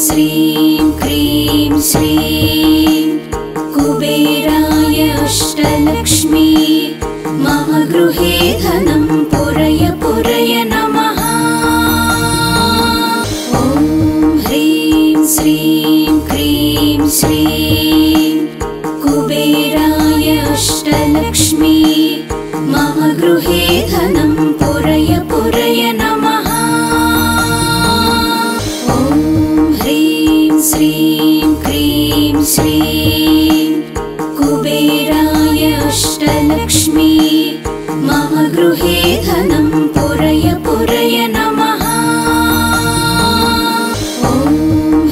श्रीं क्रीं श्रीं कुबेराय अष्टलक्ष्मी मम गृहे धनं पुरय पुरय नमः। ॐ ह्रीं श्रीं क्रीं श्रीं कुबेराय अष्टलक्ष्मी मम गृहे धनं पुरय पुरय नमः। ॐ ह्रीं श्रीं क्रीं श्रीं कुबेराय अष्टलक्ष्मी मम गृहे धनं पुरय पुरय नमः। ॐ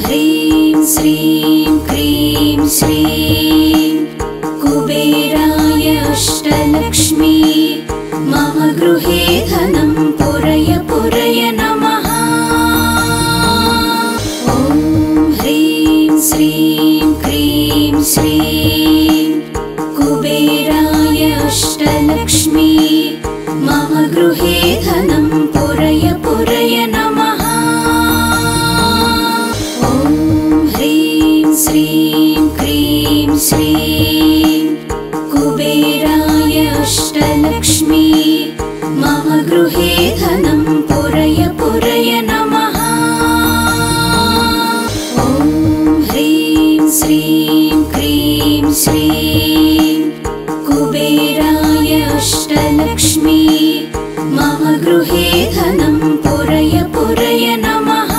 ह्रीं श्रीं क्रीं श्रीं कुबेराय अष्टलक्ष्मी मम गृहे धनं पुरय पुरय नमः। ॐ ह्रीं श्रीं क्रीं श्रीं कुबेराय अष्टलक्ष्मी मम गृहे धनं पुरय पुरय नमः। ॐ ह्रीं श्रीं क्रीं श्रीं कुबेराय अष्टलक्ष्मी मम गृहे धनं पुरय पुरय नमः। ॐ ह्रीं श्रीं क्रीं श्रीं कुबेराय अष्टलक्ष्मी मम गृहे धनं पुरय पुरय नमः।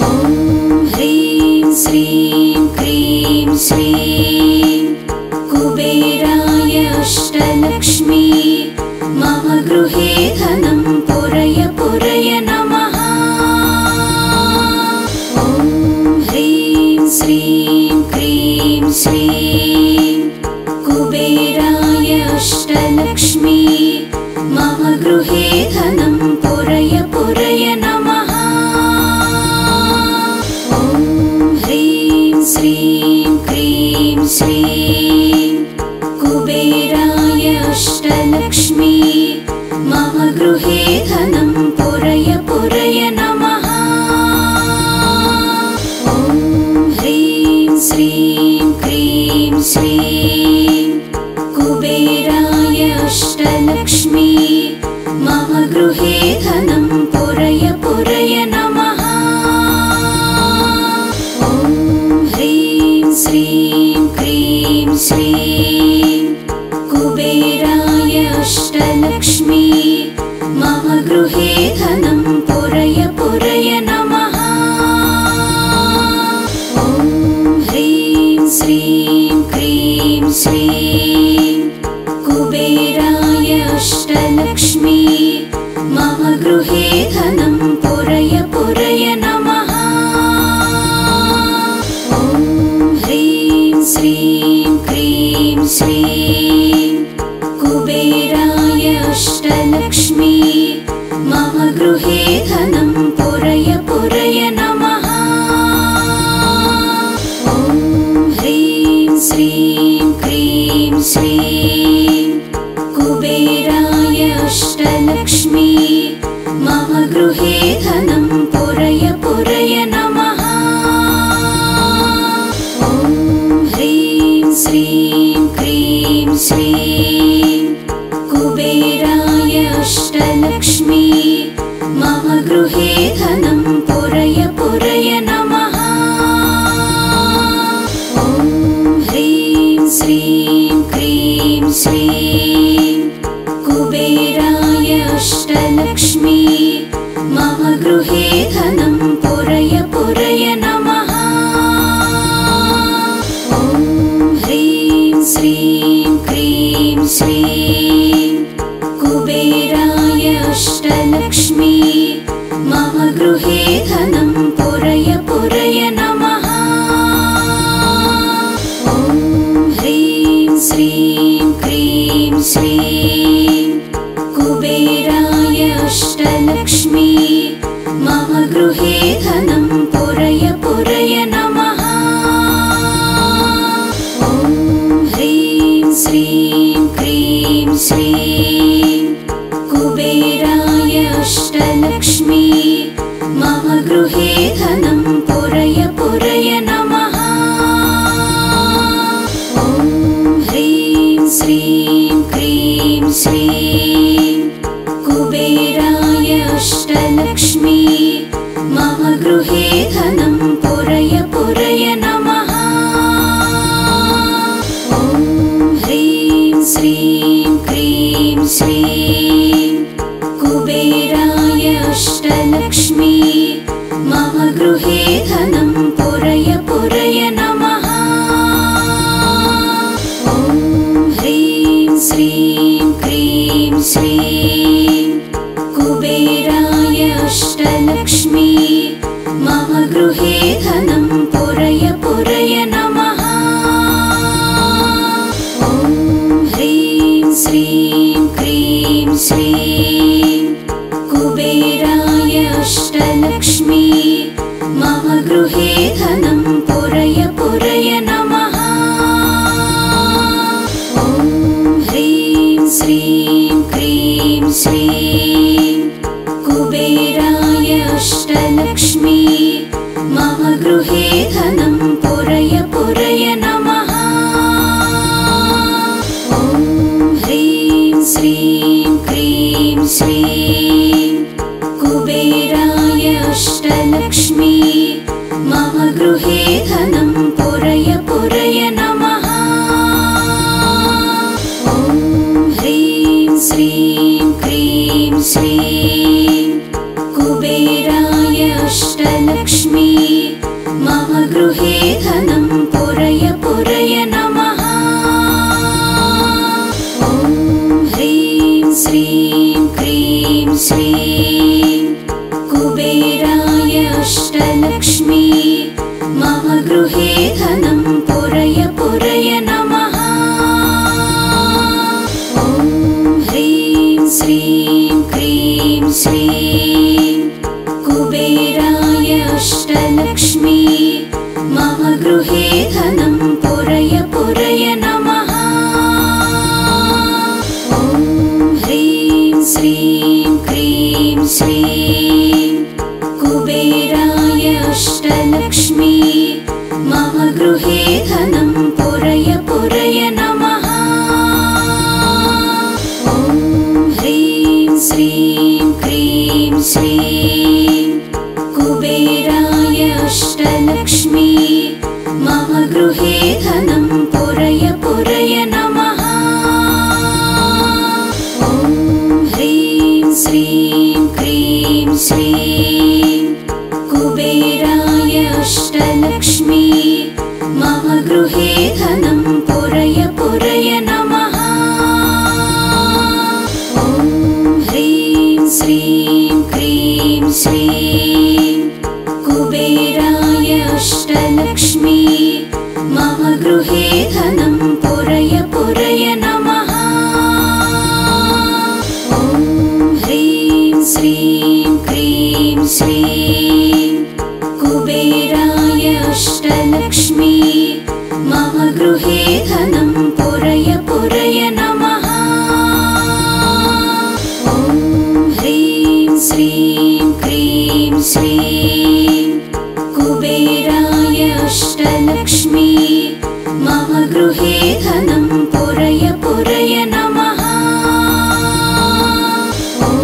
ॐ ह्रीं श्रीं क्रीं श्रीं कुबेराय अष्टलक्ष्मी मम गृहे धनं पुरय पुरय नमः। ॐ ह्रीं श्रीं क्रीं श्रीं कुबेराय अष्टलक्ष्मी मम गृहे धनं पुरय पुरय नमः। ॐ ह्रीं श्रीं क्रीं श्रीं कुबेराय अष्टलक्ष्मी मम गृहे धनं पुरय पुरय नमः। ॐ ह्रीं श्रीं क्रीं श्रीं कुबेराय अष्टलक्ष्मी मम गृहे धनं पुरय पुरय नमः। ॐ ह्रीं श्रीं क्रीं श्रीं कुबेराय अष्टलक्ष्मी मम गृहे धनं पुरय पुरय नमः। ॐ ह्रीं श्रीं क्रीं श्रीं कुबेराय अष्टलक्ष्मी मम गृहे धनं पुरय पुरय नमः। ॐ ह्रीं श्रीं क्रीं श्रीं कुबेराय अष्टलक्ष्मी मम गृहे धनं पुरय पुरय नमः। ॐ ह्रीं श्रीं क्रीं श्रीं कुबेराय अष्टलक्ष्मी मम गृहे धनं पुरय पुरय नमः। ॐ ह्रीं श्रीं क्रीं श्रीं कुबेराय अष्टलक्ष्मी मम गृहे धनं पुरय पुरय नमः। ॐ ह्रीं श्रीं क्रीं श्रीं कुबेराय अष्टलक्ष्मी मम गृहे धनं पुरय पुरय नमः। ॐ ह्रीं श्रीं क्रीं श्रीं कुबेराय अष्टलक्ष्मी मम गृहे धनं पुरय पुरय नमः। ॐ ह्रीं श्रीं क्रीं श्रीं कुबेराय अष्टलक्ष्मी मम गृहे धनं पुरय पुरय नमः। ॐ ह्रीं श्रीं क्रीं श्रीं कुबेराय अष्टलक्ष्मी मम गृहे अष्टलक्ष्मी मम गृहे धनं पुरय पुरय नमः। ॐ ह्रीं श्रीं क्रीं श्रीं कुबेराय अष्टलक्ष्मी मम गृहे धनं पुरय पुरय नमः। ॐ ह्रीं श्रीं क्रीं श्रीं कुबेराय अष्टलक्ष्मी मम गृहे धनं पुरय पुरय नमः। ॐ ह्रीं श्रीं क्रीं श्रीं कुबेराय अष्टलक्ष्मी मम गृहे धनं पुरय पुरय नमः। ॐ ह्रीं श्रीं क्रीं श्रीं कुबेराय अष्टलक्ष्मी मम गृहे धनं पुरय पुरय नमः। ॐ ह्रीं श्रीं क्रीं श्रीं कुबेराय अष्टलक्ष्मी मम गृहे धनं पुरय पुरय नमः। ॐ ह्रीं श्रीं क्रीं श्रीं कुबेराय अष्टलक्ष्मी मम गृहे धनं पुरय पुरय नमः। ॐ ह्रीं श्रीं क्रीं श्रीं कुबेराय अष्टलक्ष्मी मम गृहे धनं पुरय पुरय नमः। ॐ ह्रीं श्रीं क्रीं श्रीं कुबेराय अष्टलक्ष्मी मम गृहे धनं पुरय पुरय नमः। ॐ ह्रीं श्रीं क्रीं श्रीं कुबेराय अष्टलक्ष्मी मम गृहे धनं पुरय पुरय नमः। ॐ ह्रीं श्रीं क्रीं श्रीं कुबेराय अष्टलक्ष्मी मम गृहे धनं पुरय पुरय नमः। ॐ ह्रीं श्रीं क्रीं श्रीं कुबेराय अष्टलक्ष्मी मम गृहे धनं पुरय पुरय नमः। ॐ ह्रीं श्रीं क्रीं श्रीं कुबेराय अष्टलक्ष्मी मम गृहे धनं पुरय पुरय नमः। ॐ ह्रीं श्रीं क्रीं श्रीं कुबेराय अष्टलक्ष्मी मम गृहे धनं पुरय पुरय नमः। ॐ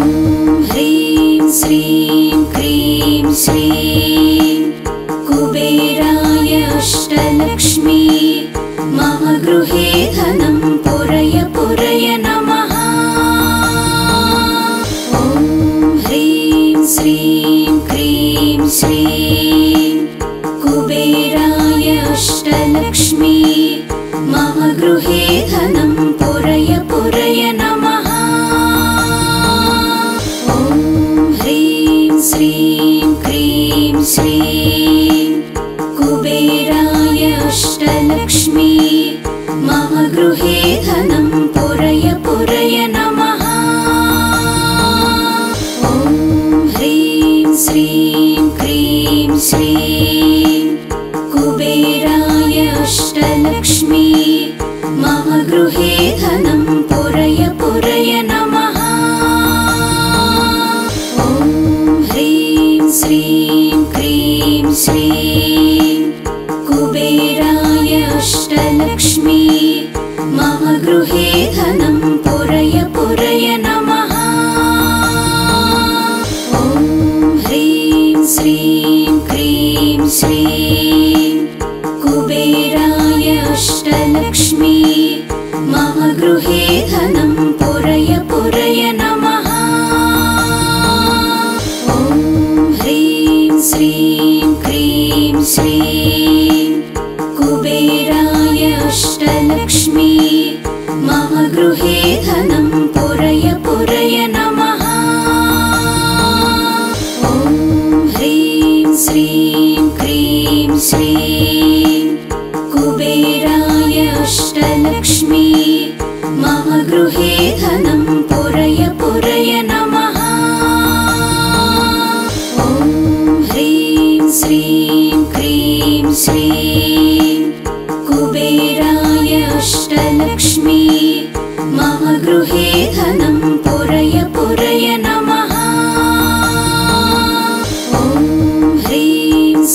ह्रीं श्रीं क्रीं श्रीं कुबेराय अष्टलक्ष्मी मम गृहे धनं पुरय पुरय नमः। ॐ ह्रीं श्रीं क्रीं श्रीं कुबेराय अष्टलक्ष्मी मम गृहे धनं पुरय पुरय नमः। ॐ ह्रीं श्रीं क्रीं श्रीं कुबेराय अष्टलक्ष्मी मम गृहे धनं पुरय पुरय नमः। ॐ ह्रीं श्रीं क्रीं श्रीं कुबेराय अष्टलक्ष्मी मम गृहे धनं पुरय पुरय नमः। ॐ ह्रीं श्रीं क्रीं श्रीं कुबेराय अष्टलक्ष्मी मम गृहे धनं पुरय पुरय नमः। ॐ ह्रीं श्रीं क्रीं श्रीं कुबेराय अष्टलक्ष्मी मम गृहे धनं पुरय पुरय नमः। ॐ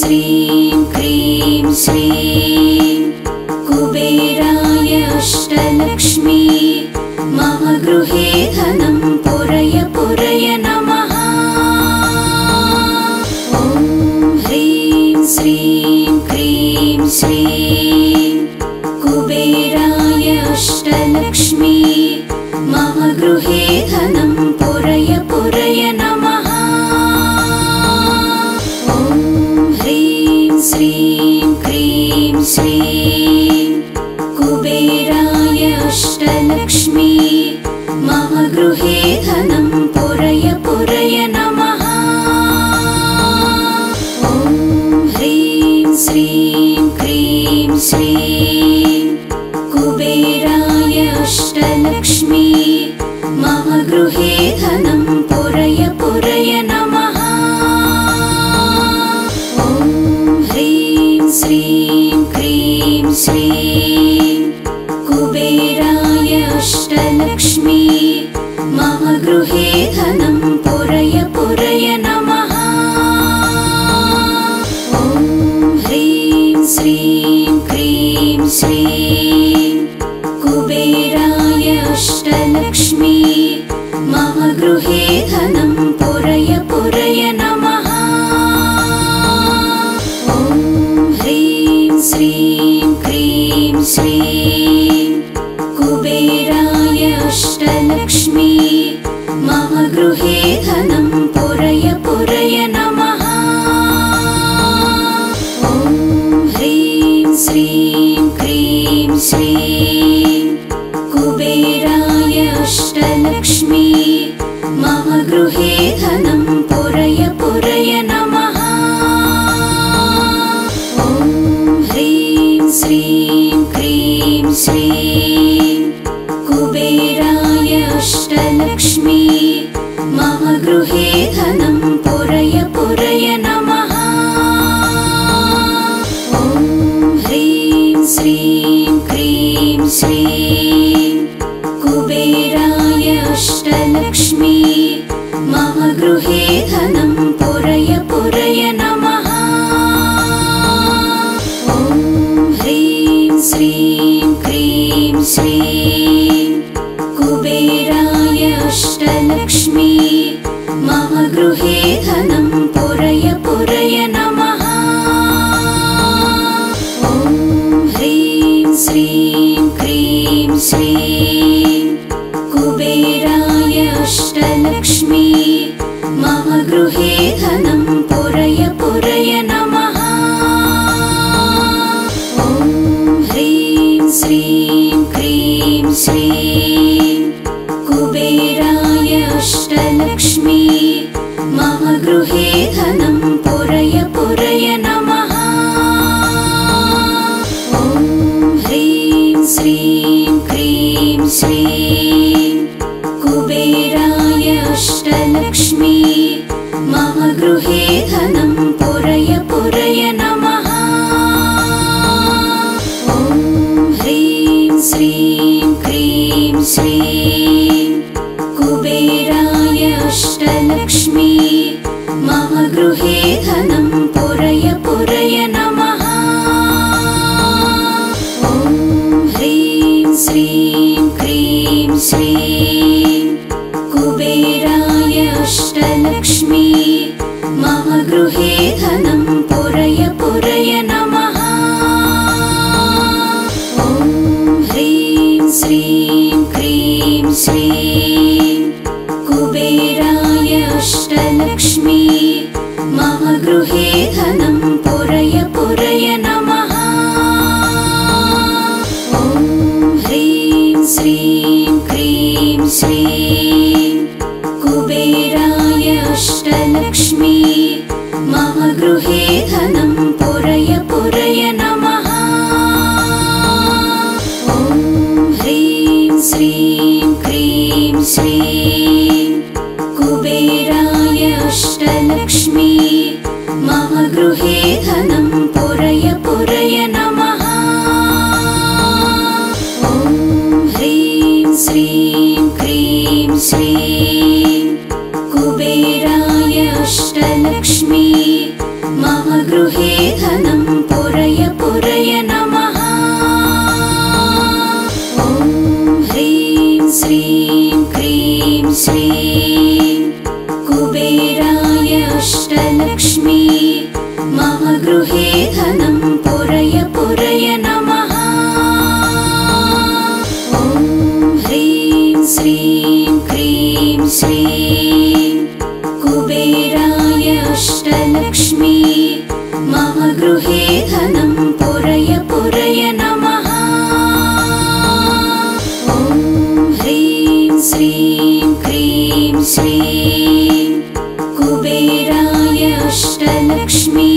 श्रीं क्रीं श्रीं कुबेराय अष्टलक्ष्मी मम गृहे धनं पुरय पुरय नमः। ॐ ह्रीं श्रीं क्रीं श्रीं कुबेराय अष्टलक्ष्मी मम गृहे धनं पुरय पुरय नमः। ॐ ह्रीं श्रीं क्रीं श्रीं कुबेराय अष्टलक्ष्मी मम गृहे धनं पुरय पुरय नमः। ॐ ह्रीं श्रीं क्रीं श्रीं कुबेराय अष्टलक्ष्मी मम गृहे धनं पुरय पुरय नमः। ॐ ह्रीं श्रीं क्रीं श्रीं कुबेराय अष्टलक्ष्मी मम गृहे धनं पुरय पुरय नमः। ॐ ह्रीं श्रीं क्रीं श्रीं कुबेराय अष्टलक्ष्मी मम गृहे धनं पुरय पुरय नमः। ॐ ह्रीं श्रीं क्रीं श्रीं कुबेराय अष्टलक्ष्मी मम गृहे धनं पुरय पुरय नमः। ॐ ह्रीं श्रीं क्रीं श्रीं कुबेराय अष्टलक्ष्मी मम गृहे धनं पुरय पुरय नमः। ॐ ह्रीं श्रीं क्रीं श्रीं कुबेराय अष्टलक्ष्मी मम गृहे धनं पुरय पुरय नमः। ॐ ह्रीं श्रीं क्रीं श्रीं कुबेराय अष्टलक्ष्मी मम गृहे धनं पुरय पुरय नमः। ॐ ह्रीं श्रीं क्रीं श्रीं कुबेराय अष्टलक्ष्मी मम गृहे धनं पुरय पुरय नमः। ॐ ह्रीं श्रीं क्रीं श्रीं कुबेराय अष्टलक्ष्मी मम गृहे धनं पुरय पुरय नमः। ॐ ह्रीं श्रीं क्रीं श्रीं कुबेराय अष्टलक्ष्मी मम गृहे धनं पुरय पुरय नमः। ॐ ह्रीं श्रीं क्रीं श्रीं कुबेराय अष्टलक्ष्मी मम गृहे धनं पुरय पुरय नमः। ॐ ह्रीं श्रीं क्रीं श्रीं कुबेराय अष्टलक्ष्मी मम गृहे धनं पुरय पुरय नमः। ॐ ह्रीं श्रीं क्रीं श्रीं कुबेराय अष्टलक्ष्मी मम गृहे धनं पुरय पुरय नमः। ॐ ह्रीं श्रीं क्रीं श्रीं कुबेराय अष्टलक्ष्मी मम गृहे धनं पुरय पुरय नमः। ॐ ह्रीं श्रीं क्रीं श्रीं कुबेराय अष्टलक्ष्मी मम गृहे धनं पुरय पुरय नमः। ॐ ह्रीं श्रीं क्रीं श्रीं कुबेराय अष्टलक्ष्मी मम गृहे धनं पुरय पुरय नमः। ॐ ह्रीं श्रीं क्रीं श्रीं कुबेराय अष्टलक्ष्मी मम गृहे धनं पुरय पुरय नमः। ॐ ह्रीं श्रीं क्रीं श्रीं कुबेराय अष्टलक्ष्मी मम गृहे धनं पुरय पुरय नमः। ॐ ह्रीं श्रीं क्रीं श्रीं कुबेराय अष्टलक्ष्मी मम गृहे धनं पुरय पुरय नमः। ॐ ह्रीं श्रीं क्रीं श्रीं कुबेराय अष्टलक्ष्मी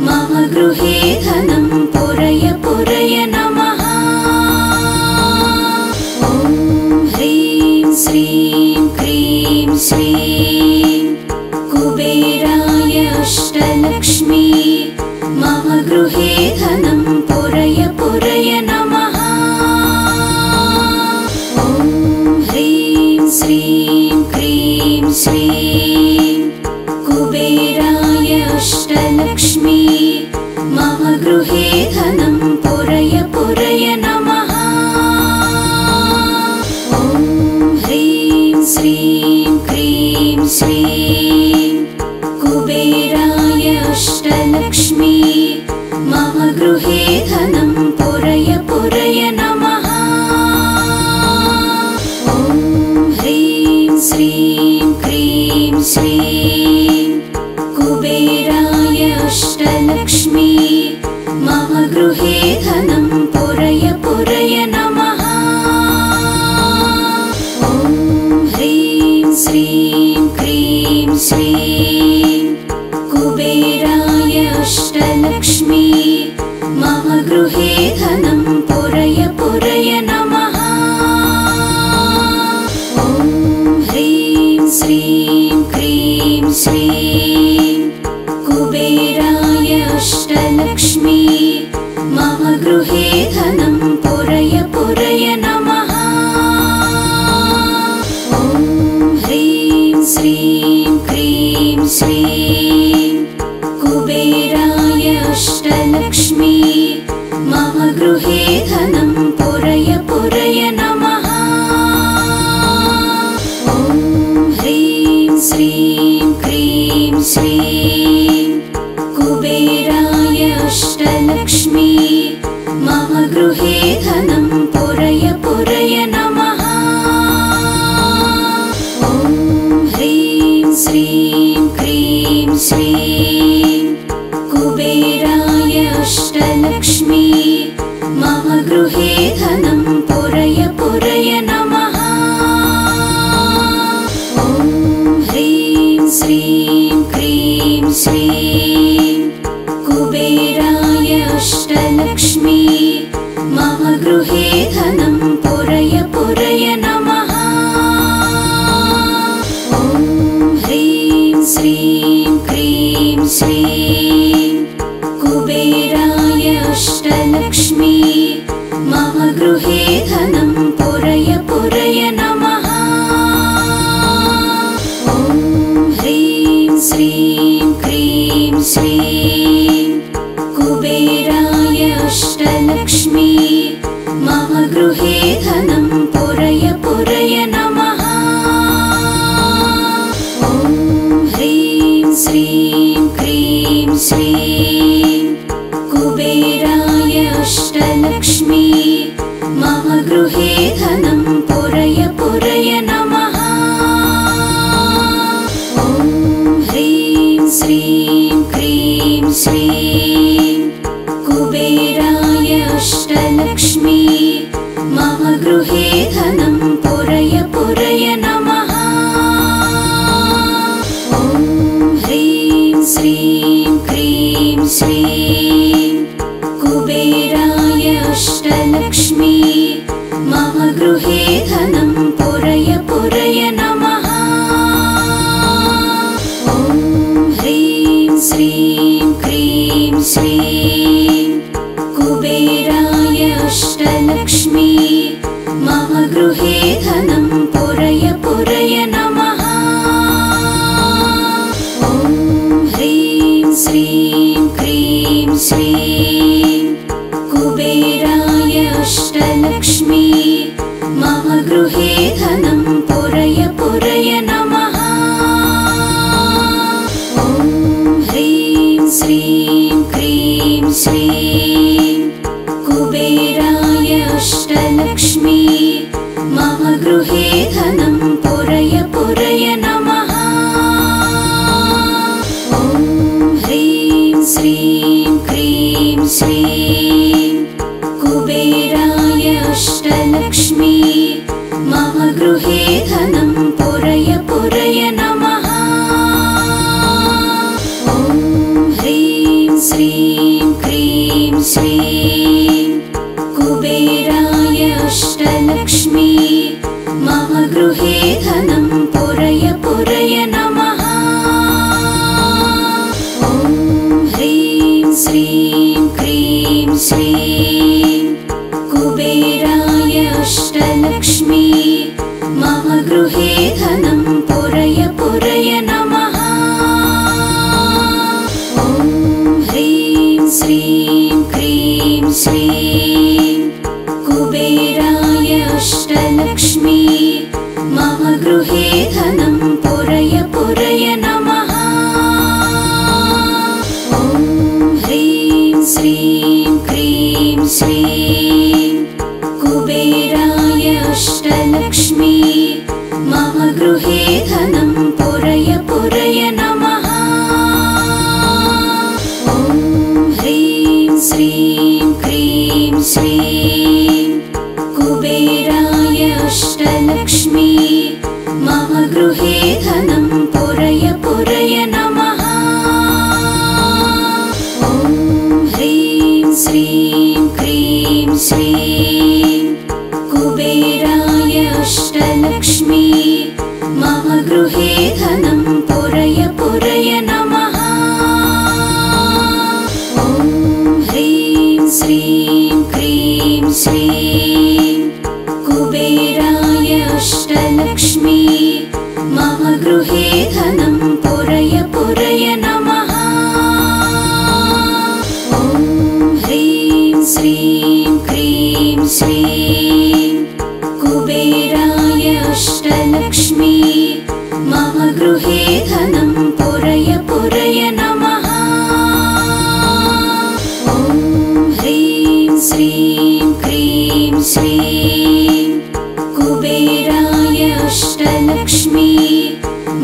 मम गृहे धनं पुरय पुरय नमः। ॐ ह्रीं श्रीं क्रीं श्रीं कुबेराय अष्टलक्ष्मी मम गृहे धनं पुरय पुरय नमः। ॐ ह्रीं श्रीं क्रीं श्रीं कुबेराय अष्टलक्ष्मी मम गृहे धनं पुरय पुरय नमः। ॐ ह्रीं श्रीं क्रीं श्रीं कुबेराय अष्टलक्ष्मी मम गृहे धनं पुरय पुरय नमः। ॐ ह्रीं श्रीं क्रीं श्रीं कुबेराय अष्टलक्ष्मी मम गृहे धनं पुरय पुरय नमः। ॐ ह्रीं श्रीं क्रीं श्रीं कुबेराय अष्टलक्ष्मी मम गृहे धनं पुरय पुरय नमः। ॐ ह्रीं श्रीं क्रीं श्रीं कुबेराय अष्टलक्ष्मी मम गृहे धनं पुरय पुरय नमः। ॐ ह्रीं श्रीं क्रीं श्रीं कुबेराय अष्टलक्ष्मी मम गृहे धनं पुरय पुरय नमः। ॐ ह्रीं श्रीं क्रीं श्रीं कुबेराय अष्टलक्ष्मी मम गृहे धनं पुरय पुरय नमः। ॐ ह्रीं श्रीं क्रीं श्रीं कुबेराय अष्टलक्ष्मी मम गृहे धनं पुरय पुरय नमः। ॐ ह्रीं श्रीं क्रीं श्रीं कुबेराय अष्टलक्ष्मी मम गृहे धनं पुरय पुरय नमः। ॐ ह्रीं श्रीं क्रीं श्रीं कुबेराय अष्टलक्ष्मी मम गृहे धनं पुरय पुरय नमः। ॐ ह्रीं श्रीं क्रीं श्रीं कुबेराय अष्टलक्ष्मी मम गृहे धनं पुरय पुरय नमः। ॐ ह्रीं श्रीं क्रीं श्रीं कुबेराय अष्टलक्ष्मी मम गृहे धनं पुरय पुरय नमः। ॐ ह्रीं श्रीं क्रीं श्रीं कुबेराय अष्टलक्ष्मी मम गृहे धनं पुरय पुरय नमः। ॐ ह्रीं श्रीं क्रीं श्रीं कुबेराय अष्टलक्ष्मी मम गृहे धनं पुरय पुरय नमः। ॐ ह्रीं श्रीं क्रीं श्रीं कुबेराय अष्टलक्ष्मी मम गृहे धनं पुरय पुरय नमः। ॐ ह्रीं श्रीं क्रीं श्रीं क्रीं श्रीं कुबेराय अष्टलक्ष्मी मम गृहे धनं पुरय पुरय नमः। ॐ ह्रीं श्रीं क्रीं श्रीं कुबेराय अष्टलक्ष्मी मम गृहे धनं पुरय पुरय नमः। ॐ ह्रीं श्रीं क्रीं श्रीं कुबेराय अष्टलक्ष्मी मम गृहे धनं पुरय पुरय नमः। ॐ ह्रीं श्रीं क्रीं श्रीं कुबेराय अष्टलक्ष्मी मम गृहे धनं पुरय पुरय नमः। ॐ ह्रीं श्रीं क्रीं श्रीं कुबेराय अष्टलक्ष्मी मम गृहे धनं पुरय पुरय नमः। ॐ ह्रीं श्रीं क्रीं श्रीं कुबेराय अष्टलक्ष्मी मम गृहे धनं पुरय पुरय नमः। ॐ ह्रीं श्रीं क्रीं श्रीं कुबेराय अष्टलक्ष्मी मम गृहे धनं पुरय पुरय नमः। ॐ ह्रीं श्रीं क्रीं श्रीं कुबेराय अष्टलक्ष्मी मम गृहे धनं पुरय पुरय नमः। ॐ ह्रीं श्रीं क्रीं श्रीं कुबेराय अष्टलक्ष्मी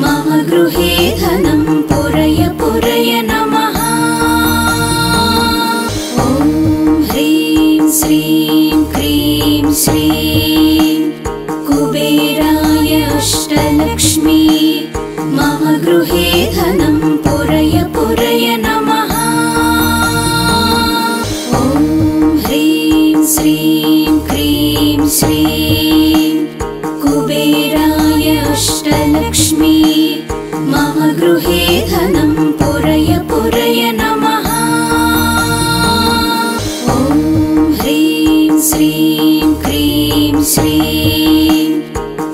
मम गृहे धनं पुरय पुरय नमः। ॐ ह्रीं श्रीं क्रीं श्रीं कुबेराय अष्टलक्ष्मी मम गृहे धनं पुरय पुरय नमः। ॐ ह्रीं श्रीं क्रीं श्रीं कुबेराय अष्टलक्ष्मी मम गृहे धनं पुरय पुरय नमः। ॐ ह्रीं श्रीं क्रीं श्रीं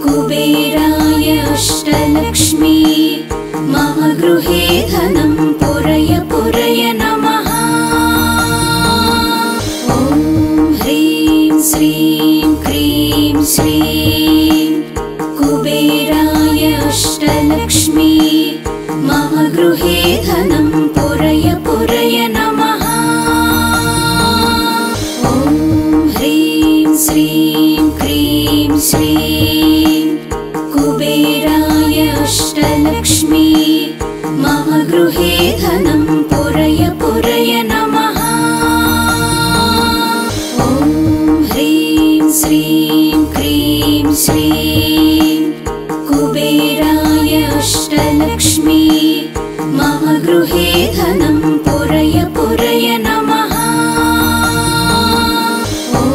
कुबेराय अष्टलक्ष्मी मम गृहे धनं पुरय पुरय नमः। ॐ ह्रीं श्रीं क्रीं श्रीं कुबेराय अष्टलक्ष्मी मम गृहे धनं पुरय पुरय नमः। ॐ ह्रीं श्रीं क्रीं श्रीं कुबेराय अष्टलक्ष्मी मम गृहे धनं पुरय पुरय नमः। ॐ ह्रीं श्रीं क्रीं श्रीं कुबेराय अष्टलक्ष्मी मम गृहे धनं पुरय पुरय नमः। ॐ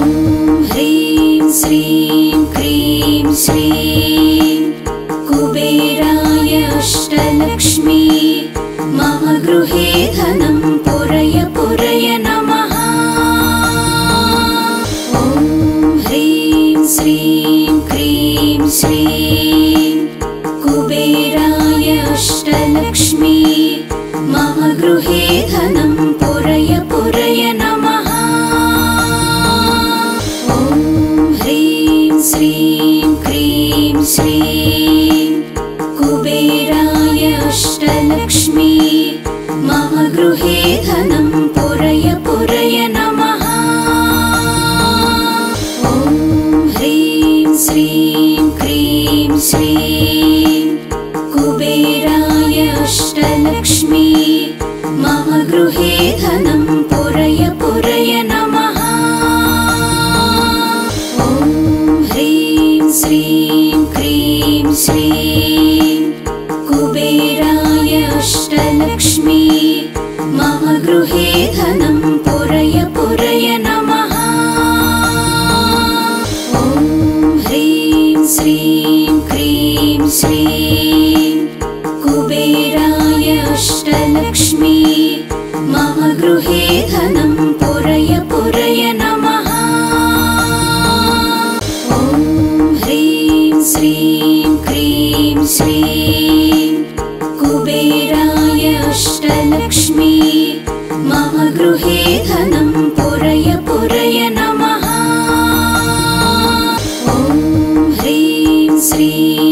ह्रीं श्रीं क्रीं श्रीं कुबेराय अष्टलक्ष्मी मम गृहे धनं पुरय पुरय नमः। ॐ ह्रीं श्रीं क्रीं श्रीं कुबेराय अष्टलक्ष्मी मम गृहे धनं पुरय पुरय नमः। ॐ ह्रीं श्रीं क्रीं श्रीं कुबेराय अष्टलक्ष्मी मम गृहे धनं पुरय पुरय नमः। ॐ ह्रीं श्रीं क्रीं श्रीं कुबेराय अष्टलक्ष्मी मम गृहे धनं पुरय पुरय नमः। ॐ ह्रीं श्रीं क्रीं श्रीं कुबेराय अष्टलक्ष्मी मम गृहे श्रीं